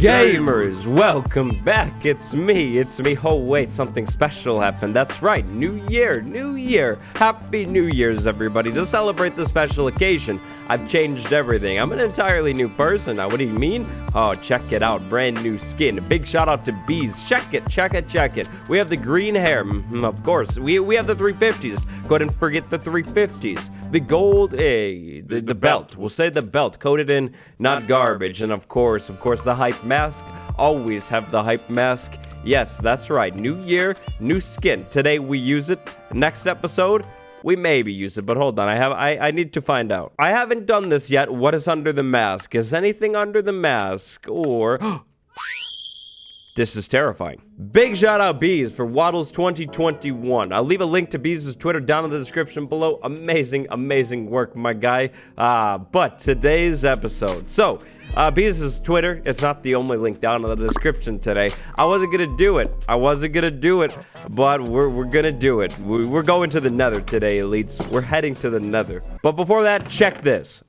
gamers, welcome back. It's me. Oh wait, something special happened. That's right, New Year. Happy New Year's, everybody. To celebrate the special occasion, I've changed everything. I'm an entirely new person now. What do you mean? Oh, check it out, brand new skin. Big shout out to Bees. Check it. We have the green hair, of course. We have the 350s. Go ahead and forget the 350s. The gold, the belt. We'll say the belt, coated in not garbage. And of course, the hype mask. Always have the hype mask. Yes, that's right. New year, new skin. Today we use it. Next episode, we maybe use it, but hold on. I need to find out. I haven't done this yet. What is under the mask? Is anything under the mask? Or this is terrifying. Big shout out Bees for Wattles 2021. I'll leave a link to Bees' Twitter down in the description below. Amazing work, my guy. But today's episode. So, Bees' Twitter, it's not the only link down in the description today. I wasn't gonna do it, but we're gonna do it. We're going to the nether today, elites. We're heading to the nether. But before that, check this.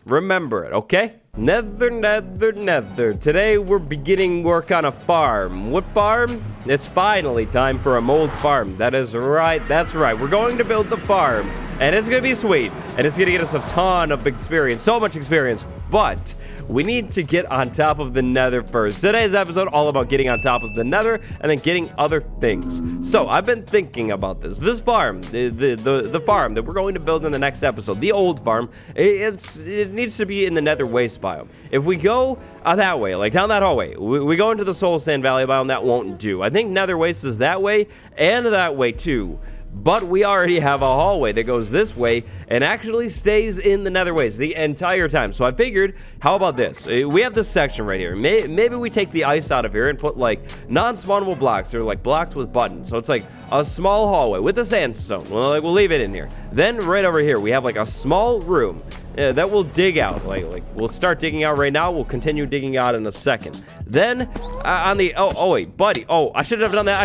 Remember it, okay? Nether. Today we're beginning work on a farm. What farm? It's finally time for a mold farm. That's right. We're going to build the farm. And it's gonna be sweet. And it's gonna get us a ton of experience. So much experience. But we need to get on top of the nether first. Today's episode all about getting on top of the nether and then getting other things. So I've been thinking about this. This farm, the farm that we're going to build in the next episode, the old farm, it needs to be in the nether waste biome. If we go that way, like down that hallway, we go into the soul sand valley biome, that won't do. I think nether waste is that way and that way too. But we already have a hallway that goes this way and actually stays in the nether waste the entire time. So I figured, how about this? We have this section right here. Maybe we take the ice out of here and put like non-spawnable blocks or like blocks with buttons. So it's like a small hallway with a sandstone. We'll leave it in here. Then right over here, we have like a small room that we'll dig out. Like we'll start digging out right now. We'll continue digging out in a second. Then on the, oh wait, buddy. Oh, I shouldn't have done that.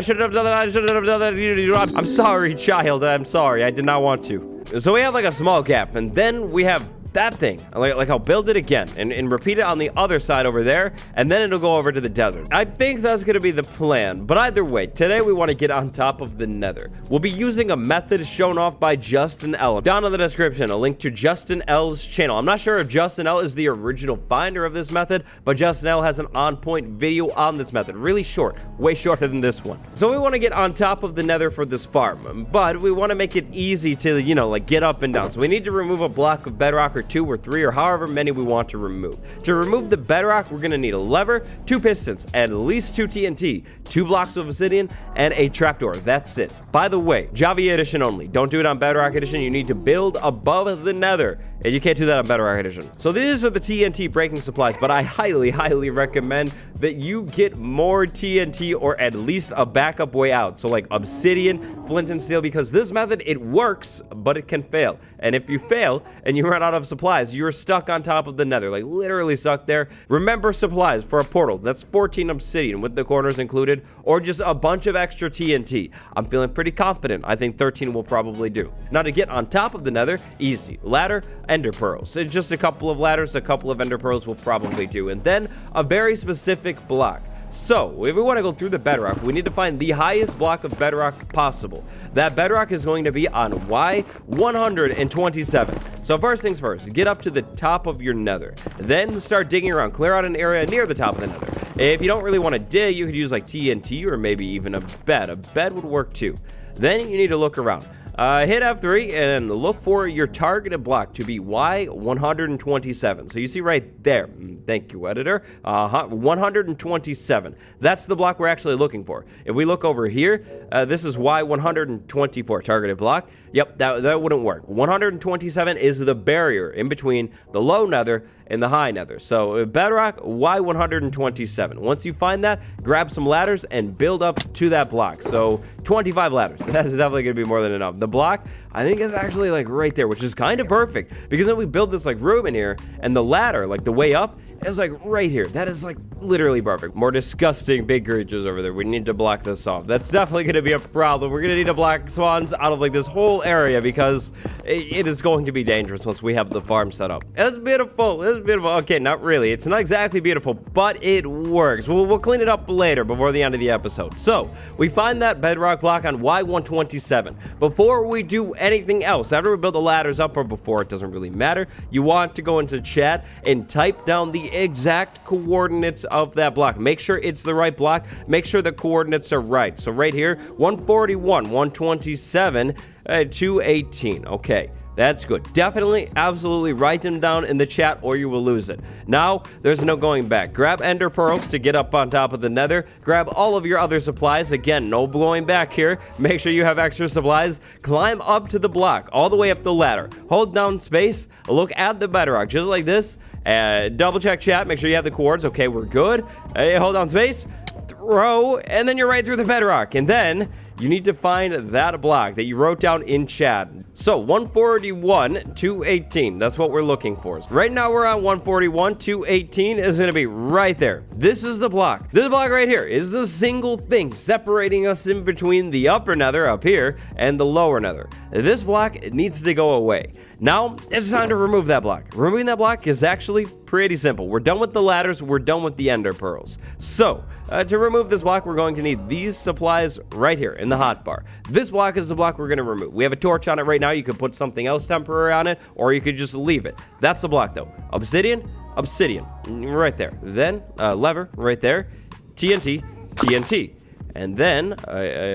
I'm sorry, child. I'm sorry. I did not want to. So we have like a small gap, and then we have that thing. Like I'll build it again and repeat it on the other side over there, and then it'll go over to the desert. I think that's gonna be the plan. But either way, today we want to get on top of the nether. We'll be using a method shown off by Justin L. Down in the description, a link to Justin L's channel. I'm not sure if Justin L is the original finder of this method, but Justin L has an on-point video on this method. Really short, way shorter than this one. So we want to get on top of the nether for this farm, but we want to make it easy to, you know, like get up and down. So we need to remove a block of bedrock or 2 or 3 or however many we want to remove. To remove the bedrock, we're gonna need a lever, 2 pistons, at least 2 TNT, 2 blocks of obsidian, and a trapdoor. That's it. By the way, Java edition only. Don't do it on Bedrock edition. You need to build above the nether, and you can't do that on Bedrock edition. So these are the TNT breaking supplies, but I highly recommend that you get more TNT or at least a backup way out. So like obsidian, flint and steel, because this method, it works, but it can fail. And if you fail and you run out of supplies, you're stuck on top of the nether, like literally stuck there. Remember supplies for a portal. That's 14 obsidian with the corners included, or just a bunch of extra TNT. I'm feeling pretty confident. I think 13 will probably do. Now to get on top of the nether, easy. Ladder, ender pearls. So just a couple of ladders, a couple of ender pearls will probably do. And then a very specific block. So, if we want to go through the bedrock, we need to find the highest block of bedrock possible. That bedrock is going to be on Y127. So first things first, get up to the top of your nether. Then start digging around. Clear out an area near the top of the nether. If you don't really want to dig, you could use like TNT or maybe even a bed. A bed would work too. Then you need to look around. Hit F3 and look for your targeted block to be Y127. So you see right there. Thank you, editor. 127. That's the block we're actually looking for. If we look over here, this is Y124 targeted block. Yep, that wouldn't work. 127 is the barrier in between the low nether and the high nether. So bedrock, Y127. Once you find that, grab some ladders and build up to that block. So 25 ladders. That's definitely going to be more than enough. The block, I think it's actually like right there, which is kind of perfect because then we build this like room in here and the ladder, like the way up, is like right here. That is like literally perfect. More disgusting big creatures over there. We need to block this off. That's definitely going to be a problem. We're going to need to block spawns out of like this whole area because it is going to be dangerous once we have the farm set up. It's beautiful. It's beautiful. Okay, not really. It's not exactly beautiful, but it works. We'll clean it up later before the end of the episode. So we find that bedrock block on Y127. Before we do anything else, after we build the ladders up or before, it doesn't really matter. You want to go into chat and type down the exact coordinates of that block. Make sure it's the right block. Make sure the coordinates are right. So right here, 141, 127, 218. Okay. That's good. Definitely, absolutely write them down in the chat or you will lose it. Now, there's no going back. Grab ender pearls to get up on top of the nether. Grab all of your other supplies. Again, no going back here. Make sure you have extra supplies. Climb up to the block, all the way up the ladder. Hold down space. Look at the bedrock, just like this. Double check chat. Make sure you have the coords. Okay, we're good. Hold down space. Throw, and then you're right through the bedrock. And then you need to find that block that you wrote down in chat. So 141, 218, that's what we're looking for. Right now we're on 141, 218 is going to be right there. This is the block. This block right here is the single thing separating us in between the upper nether up here and the lower nether. This block needs to go away. Now it's time to remove that block. Removing that block is actually pretty simple. We're done with the ladders. We're done with the ender pearls. So to remove this block, we're going to need these supplies right here in the hotbar. This block is the block we're going to remove. We have a torch on it right now. You could put something else temporary on it, or you could just leave it. That's the block though. Obsidian, obsidian, right there. Then lever right there. TNT, TNT. And then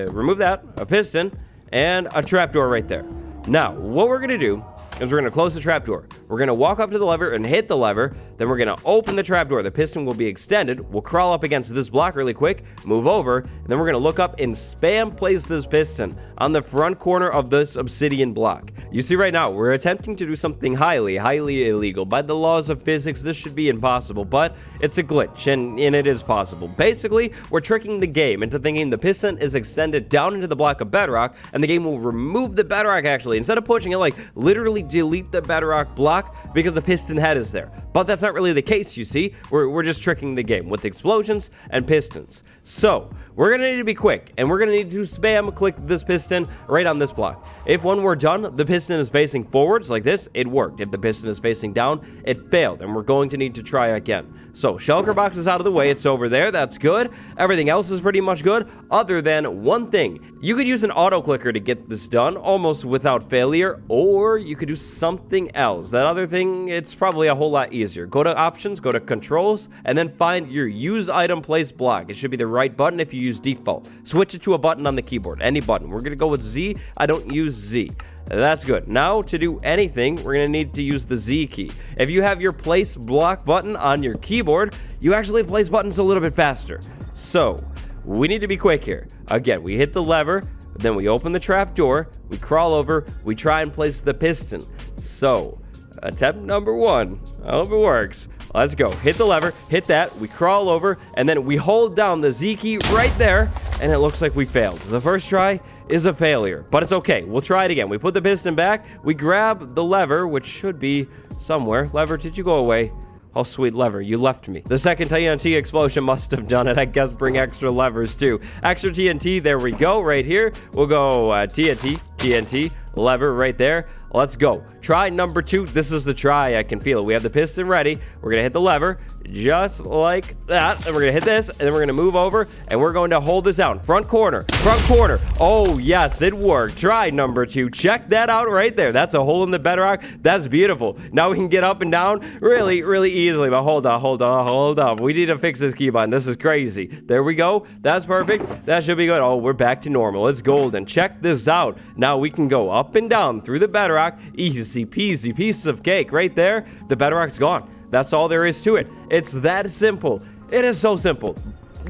remove that, a piston, and a trapdoor right there. Now, what we're going to do is we're going to close the trapdoor. We're going to walk up to the lever and hit the lever. Then we're going to open the trapdoor. The piston will be extended. We'll crawl up against this block really quick, move over, and then we're going to look up and spam place this piston on the front corner of this obsidian block. You see right now, we're attempting to do something highly illegal. By the laws of physics, this should be impossible, but it's a glitch, and it is possible. Basically, we're tricking the game into thinking the piston is extended down into the block of bedrock, and the game will remove the bedrock actually. Instead of pushing it, like literally delete the bedrock block because the piston head is there. But that's not really the case, you see. We're just tricking the game with explosions and pistons. So we're gonna need to be quick, and we're gonna need to spam click this piston right on this block. If when we're done, the piston is facing forwards like this, it worked. If the piston is facing down, it failed, and we're going to need to try again. So shulker box is out of the way. It's over there. That's good. Everything else is pretty much good, other than one thing. You could use an auto clicker to get this done almost without failure, or you could do something else. That other thing, it's probably a whole lot easier. Go to options, go to controls, and then find your use item place block. It should be the right button if you use default. Switch it to a button on the keyboard, any button. We're gonna go with Z. I don't use Z. That's good. Now to do anything, we're gonna need to use the Z key. If you have your place block button on your keyboard, you actually place buttons a little bit faster. So we need to be quick here. Again, we hit the lever, then we open the trap door, we crawl over, we try and place the piston. So attempt number one. I hope it works. Let's go. Hit the lever, hit that, we crawl over, and then we hold down the Z key right there, and it looks like we failed. The first try is a failure, but it's okay. We'll try it again. We put the piston back, we grab the lever, which should be somewhere. Lever, did you go away? Oh, sweet lever, you left me. The second TNT explosion must have done it. I guess bring extra levers too. Extra TNT, there we go, right here. We'll go TNT, TNT, lever right there. Let's go. Try number two. This is the try. I can feel it. We have the piston ready. We're going to hit the lever just like that. And we're going to hit this, and then we're going to move over, and we're going to hold this down. Front corner. Front corner. Oh, yes, it worked. Try number two. Check that out right there. That's a hole in the bedrock. That's beautiful. Now we can get up and down really, really easily. But hold on. We need to fix this keybind. This is crazy. There we go. That's perfect. That should be good. Oh, we're back to normal. It's golden. Check this out. Now we can go up and down through the bedrock. Easy peasy, piece of cake right there. The bedrock's gone. That's all there is to it. It's that simple. It is so simple.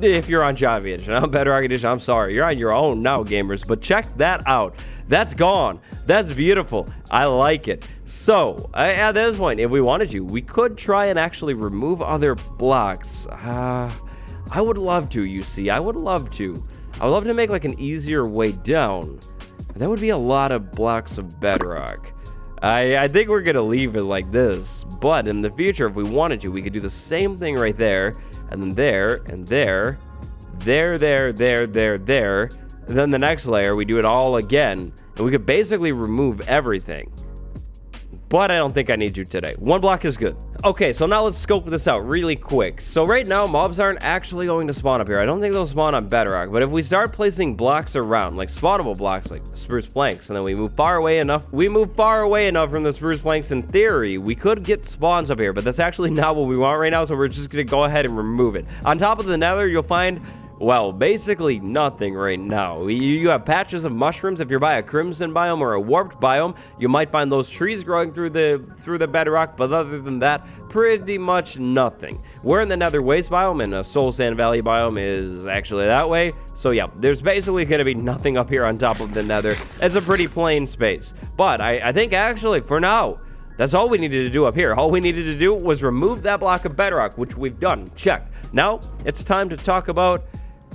If you're on Java Edition, I'm Bedrock Edition, I'm sorry. You're on your own now, gamers. But check that out. That's gone. That's beautiful. I like it. So, at this point, if we wanted to, we could try and actually remove other blocks. I would love to, you see. I would love to make like an easier way down. That would be a lot of blocks of bedrock. I think we're gonna leave it like this, but in the future, if we wanted to, we could do the same thing right there, and then there, and there, there. And then the next layer, we do it all again, and we could basically remove everything. But I don't think I need to today. One block is good. Okay, so now let's scope this out really quick. So right now, mobs aren't actually going to spawn up here. I don't think they'll spawn on bedrock, but if we start placing blocks around, like spawnable blocks, like spruce planks, and then we move far away enough from the spruce planks, in theory, we could get spawns up here, but that's actually not what we want right now, so we're just gonna go ahead and remove it. On top of the nether, you'll find, well, basically nothing right now. You have patches of mushrooms. If you're by a crimson biome or a warped biome, you might find those trees growing through the bedrock, but other than that, pretty much nothing. We're in the nether waste biome, and a soul sand valley biome is actually that way. So yeah, there's basically going to be nothing up here on top of the nether. It's a pretty plain space. But I think actually, for now, that's all we needed to do up here. All we needed to do was remove that block of bedrock, which we've done. Check. Now, it's time to talk about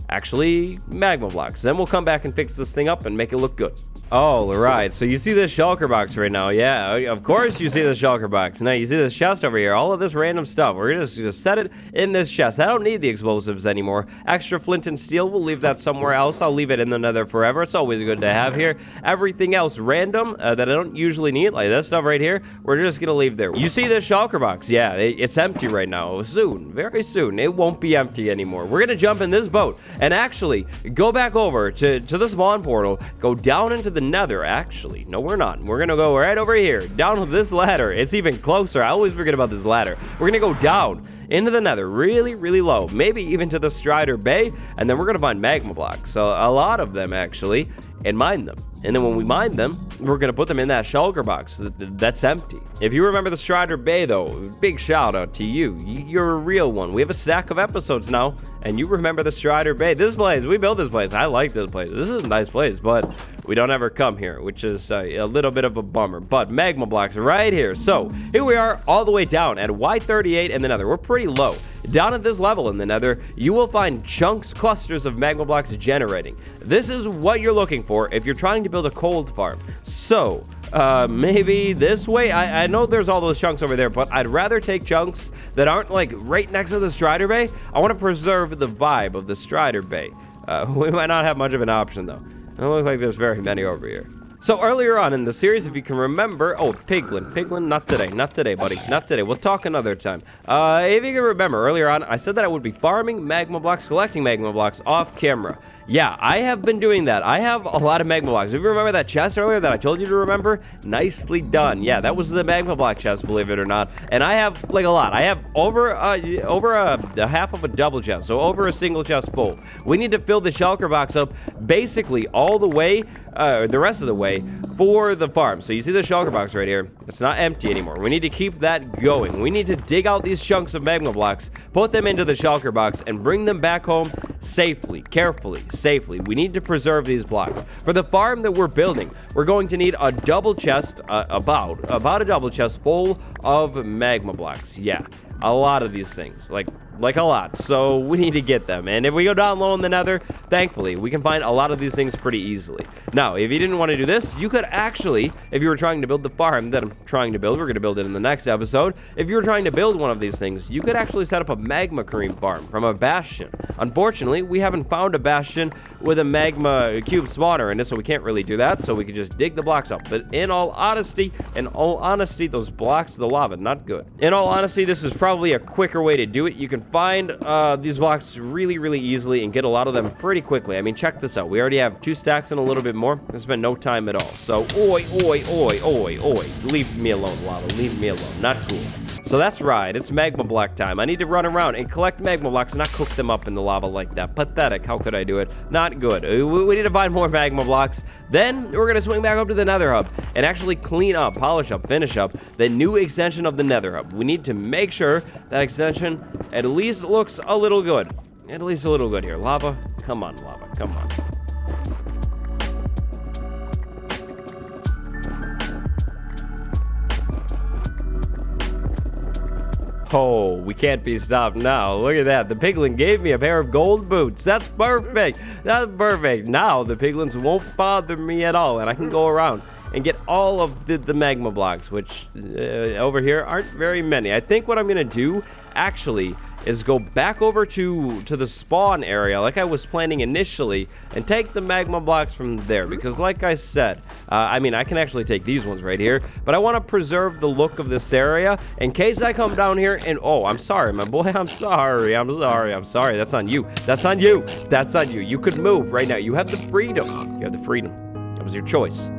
actually magma blocks. Then we'll come back and fix this thing up and make it look good. All right, so you see this shulker box right now. Yeah, of course you see the shulker box. Now you see this chest over here, all of this random stuff. We're gonna just set it in this chest. I don't need the explosives anymore. Extra flint and steel, we'll leave that somewhere else. I'll leave it in the nether forever. It's always good to have here. Everything else random that I don't usually need, like this stuff right here, we're just gonna leave there. You see this shulker box? Yeah, it's empty right now. Soon, very soon, it won't be empty anymore. We're gonna jump in this boat and actually go back over to the spawn portal, go down into the nether. Actually, no, we're not. We're gonna go right over here, down this ladder. It's even closer. I always forget about this ladder. We're gonna go down into the nether, really, really low, maybe even to the Strider Bay, and then we're gonna find magma blocks. So a lot of them actually, and mine them. And then when we mine them, we're gonna put them in that shulker box that's empty. If you remember the Strider Bay though, big shout out to you. You're a real one. We have a stack of episodes now, and you remember the Strider Bay. This place, we built this place. I like this place. This is a nice place, but we don't ever come here, which is a little bit of a bummer. But magma blocks right here. So here we are all the way down at Y38 in the nether. We're pretty low. Down at this level in the nether, you will find chunks, clusters of magma blocks generating. This is what you're looking for if you're trying to build a cold farm. So maybe this way. I know there's all those chunks over there, but I'd rather take chunks that aren't like right next to the Strider Bay. I want to preserve the vibe of the Strider Bay. We might not have much of an option though. It looks like there's very many over here. So earlier on in the series, if you can remember, oh, Piglin, not today, buddy, not today. We'll talk another time. If you can remember, earlier on, I said that I would be farming magma blocks, collecting magma blocks off camera. Yeah, I have been doing that. I have a lot of magma blocks. If you remember that chest earlier that I told you to remember, nicely done. Yeah, that was the magma block chest, believe it or not. And I have like a lot. I have over a half of a double chest, so over a single chest full. We need to fill the shulker box up basically all the way, the rest of the way for the farm. So you see the shulker box right here. It's not empty anymore. We need to keep that going. We need to dig out these chunks of magma blocks, put them into the shulker box, and bring them back home safely, carefully, safely. We need to preserve these blocks. For the farm that we're building, we're going to need a double chest, about a double chest full of magma blocks. Yeah, a lot of these things, like a lot. So we need to get them. And if we go down low in the nether, thankfully, we can find a lot of these things pretty easily. Now, if you didn't want to do this, you could actually, if you were trying to build the farm that I'm trying to build, we're going to build it in the next episode. If you were trying to build one of these things, you could actually set up a magma cream farm from a bastion. Unfortunately, we haven't found a bastion with a magma cube spawner in it, so we can't really do that. So we could just dig the blocks up. But in all honesty, those blocks, the lava, not good. In all honesty, this is probably a quicker way to do it. You can find these blocks really, really easily and get a lot of them pretty quickly. I mean, check this out. We already have 2 stacks and a little bit more. It's been no time at all. So, oi. Leave me alone, lava. Leave me alone. Not cool. So that's right. It's magma block time. I need to run around and collect magma blocks and not cook them up in the lava like that. Pathetic. How could I do it? Not good. We need to find more magma blocks. Then we're going to swing back up to the nether hub and actually clean up, polish up, finish up the new extension of the nether hub. We need to make sure that extension at least looks a little good. At least a little good here. Lava, come on, lava, come on. Oh, we can't be stopped now. Look at that. The piglin gave me a pair of gold boots. That's perfect. That's perfect. Now the piglins won't bother me at all, and I can go around and get all of the magma blocks, which over here aren't very many. I think what I'm gonna do actually is go back over to the spawn area like I was planning initially and take the magma blocks from there, because like I said, I mean, I can actually take these ones right here, but I want to preserve the look of this area in case I come down here and, oh, I'm sorry, my boy, I'm sorry, that's on you, that's on you, you could move right now, you have the freedom, that was your choice.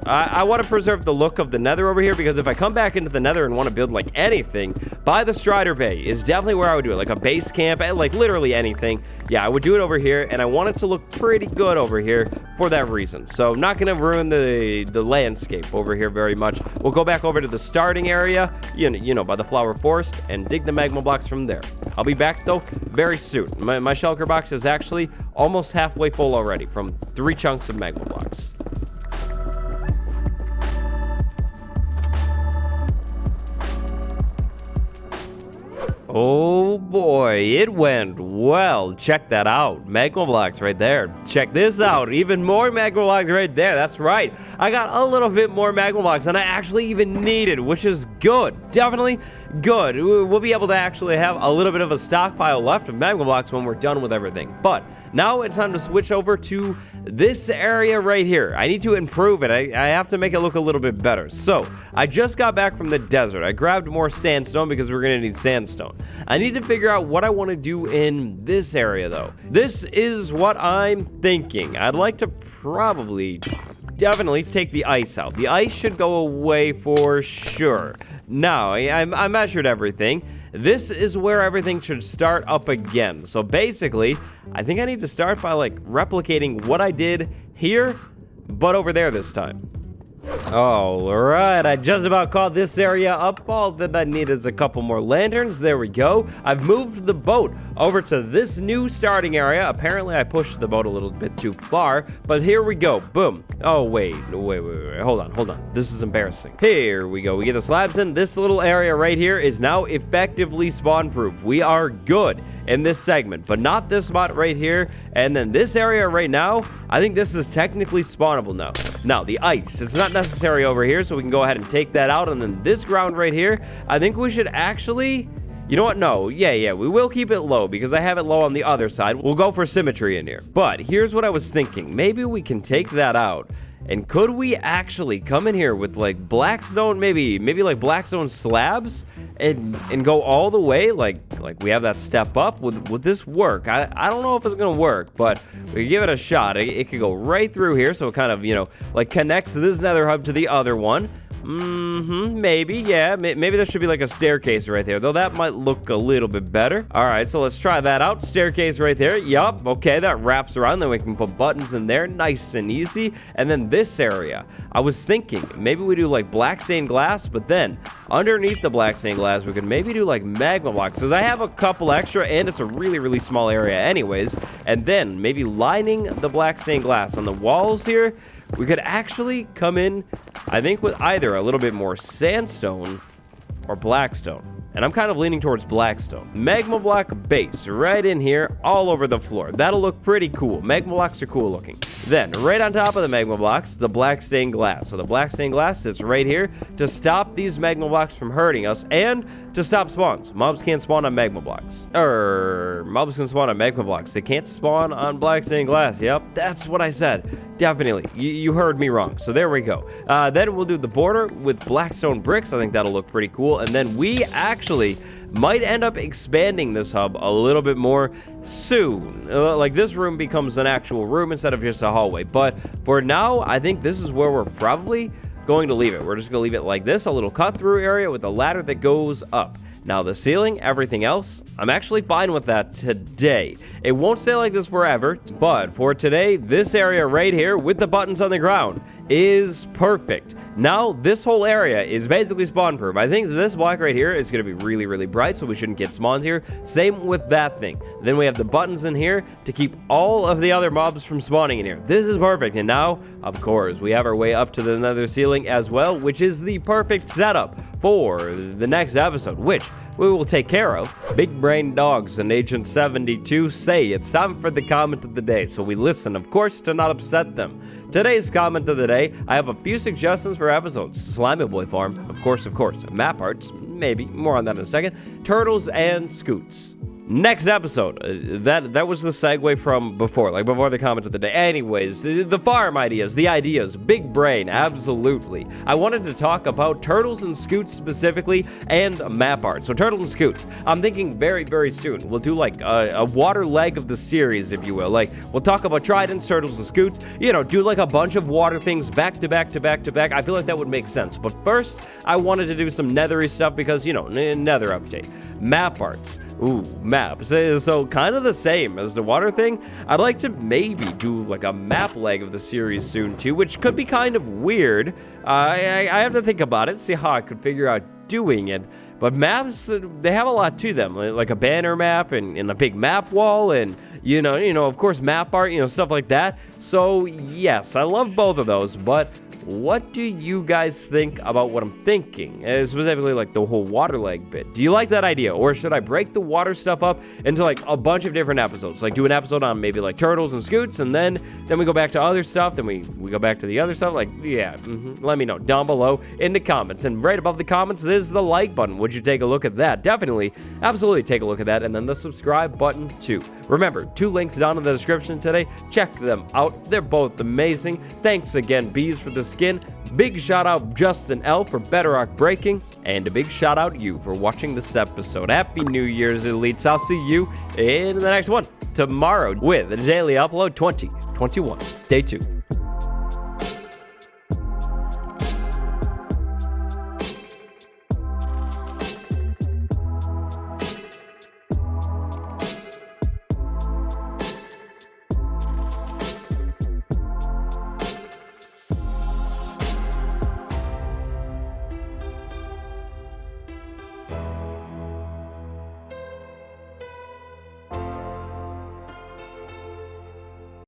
I want to preserve the look of the nether over here, because if I come back into the nether and want to build like anything, by the Strider Bay is definitely where I would do it, like a base camp, like literally anything. Yeah, I would do it over here, and I want it to look pretty good over here for that reason. So not going to ruin the landscape over here very much. We'll go back over to the starting area, you know, by the flower forest, and dig the magma blocks from there. I'll be back though very soon. My shulker box is actually almost halfway full already from 3 chunks of magma blocks. Oh boy, it went well. Check that out. Magma blocks right there. Check this out. Even more magma blocks right there. That's right. I got a little bit more magma blocks than I actually even needed, which is good. Definitely good. We'll be able to actually have a little bit of a stockpile left of magma blocks when we're done with everything. But now it's time to switch over to this area right here. I need to improve it. I have to make it look a little bit better. So I just got back from the desert. I grabbed more sandstone because we're going to need sandstone. I need to figure out what I want to do in this area though. This is what I'm thinking. I'd like to definitely take the ice out. The ice should go away for sure. Now, I measured everything. This is where everything should start up again. So basically, I think I need to start by like replicating what I did here, but over there this time. All right, I just about caught this area up. All that I need is a couple more lanterns. There we go. I've moved the boat over to this new starting area. Apparently, I pushed the boat a little bit too far, but here we go. Boom. Oh, wait. Hold on. This is embarrassing. Here we go. We get the slabs in. This little area right here is now effectively spawn-proof. We are good in this segment, but not this spot right here. And then this area right now, I think this is technically spawnable now. Now, the ice, it's not necessary over here, so we can go ahead and take that out. And then this ground right here, I think we should actually, you know what? No, yeah, we will keep it low because I have it low on the other side. We'll go for symmetry in here. But here's what I was thinking. Maybe we can take that out. And could we actually come in here with like blackstone, maybe like blackstone slabs and go all the way? Like we have that step up. Would this work? I don't know if it's gonna work, but we can give it a shot. It could go right through here, so it kind of, you know, like connects this nether hub to the other one. Maybe, yeah. Maybe there should be like a staircase right there, though that might look a little bit better. All right, so let's try that out. Staircase right there. Yup, okay, that wraps around. Then we can put buttons in there, nice and easy. And then this area, I was thinking maybe we do like black stained glass, but then underneath the black stained glass, we could maybe do like magma blocks, because I have a couple extra, and it's a really small area anyways. And then maybe lining the black stained glass on the walls here. We could actually come in, I think, with either a little bit more sandstone or blackstone. And I'm kind of leaning towards blackstone. Magma block base right in here, all over the floor. That'll look pretty cool. Magma blocks are cool looking. Then, right on top of the magma blocks, the black stained glass. So the black stained glass sits right here to stop these magma blocks from hurting us and to stop spawns. Mobs can't spawn on magma blocks. Mobs can spawn on magma blocks. They can't spawn on black stained glass. Yep, that's what I said. Definitely. You heard me wrong. So there we go. Then we'll do the border with blackstone bricks. I think that'll look pretty cool. And then we actually might end up expanding this hub a little bit more soon. Like this room becomes an actual room instead of just a hallway. But for now, I think this is where we're probably going to leave it. We're just going to leave it like this, a little cut through area with a ladder that goes up. Now the ceiling, everything else, I'm actually fine with that today. It won't stay like this forever, but for today, this area right here with the buttons on the ground is perfect. Now this whole area is basically spawn proof. I think this block right here is going to be really bright, so we shouldn't get spawns here. Same with that thing. Then we have the buttons in here to keep all of the other mobs from spawning in here. This is perfect. And now, of course, we have our way up to the nether ceiling as well, which is the perfect setup for the next episode, which we will take care of. Big Brain Dogs and Agent 72 say it's time for the comment of the day, so we listen, of course, to not upset them. Today's comment of the day, I have a few suggestions for episodes. Slimy Boy Farm, of course, map arts, maybe, more on that in a second, turtles and scoots. Next episode, that was the segue from before the comment of the day. Anyways, the farm ideas, the ideas, big brain, absolutely. I wanted to talk about turtles and scoots specifically, and map art. So turtles and scoots, I'm thinking very, very soon. We'll do like a water leg of the series, if you will. Like, we'll talk about tridents, turtles, and scoots. You know, do like a bunch of water things back to back to back to back. I feel like that would make sense. But first, I wanted to do some nethery stuff because, you know, nether update. Map arts. Ooh, maps. So kind of the same as the water thing. I'd like to maybe do like a map leg of the series soon too, which could be kind of weird. I have to think about it, see how I could figure out doing it. But maps, they have a lot to them, like a banner map and a big map wall, and you know, of course, map art, stuff like that. So yes, I love both of those, but what do you guys think about what I'm thinking? Specifically, like the whole water leg bit. Do you like that idea? Or should I break the water stuff up into like a bunch of different episodes? Like do an episode on maybe like turtles and scoots, and then we go back to other stuff, then we go back to the other stuff. Like, yeah, let me know down below in the comments. And right above the comments is the like button. Would you take a look at that? Definitely, absolutely take a look at that. And then the subscribe button too. Remember, 2 links down in the description today. Check them out. They're both amazing. Thanks again, Bees, for the skin. Big shout out Justin L for Bedrock breaking, and a big shout out you for watching this episode. Happy New Year's, elites. I'll see you in the next one tomorrow with the daily upload 2021 day 2.